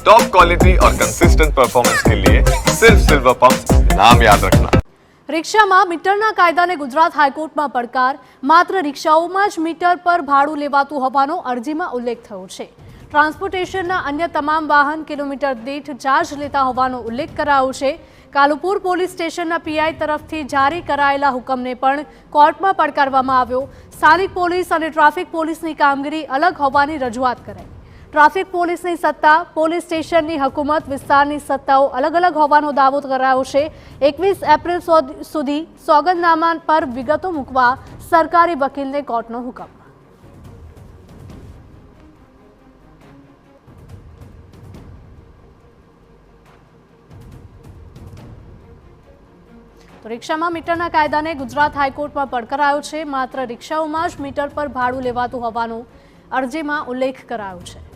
Top quality और consistent performance के लिए सिर्फ सिल्वर पंप नाम याद रखना। रिक्षाમાં મીટરના કાયદાને ગુજરાત હાઈકોર્ટમાં પડકાર। માત્ર રિક્ષાઓમાં જ મીટર પર ભાડું લેવાતું હોવાનો અરજીમાં ઉલ્લેખ થયો છે। ટ્રાન્સપોર્ટેશનના અન્ય તમામ વાહન કિલોમીટર દીઠ ચાર્જ લેતા હોવાનો ઉલ્લેખ કરાયો છે। કાલુપુર પોલીસ સ્ટેશનના પીઆઈ તરફથી જારી કરાયેલા હુકમને પણ કોર્ટમાં પડકારવામાં આવ્યો। સ્થાનિક પોલીસ અને ટ્રાફિક પોલીસની કામગીરી અલગ હોવાની રજૂઆત કરાઈ। ટ્રાફિક પોલીસની સત્તા, પોલીસ સ્ટેશનની હકુમત વિસ્તારની સત્તાઓ અલગ અલગ હોવાનો દાવો કરાયો છે। 21 એપ્રિલ સુધી સોગંદનામા પર વિગતો મૂકવા સરકારી વકીલને કોર્ટનો હુકમ। તો રિક્ષામાં મીટરના કાયદાને ગુજરાત હાઈકોર્ટમાં પડકારાયો છે। માત્ર રિક્ષાઓમાં જ મીટર પર ભાડું લેવાતું હોવાનો અરજીમાં ઉલ્લેખ કરાયો છે।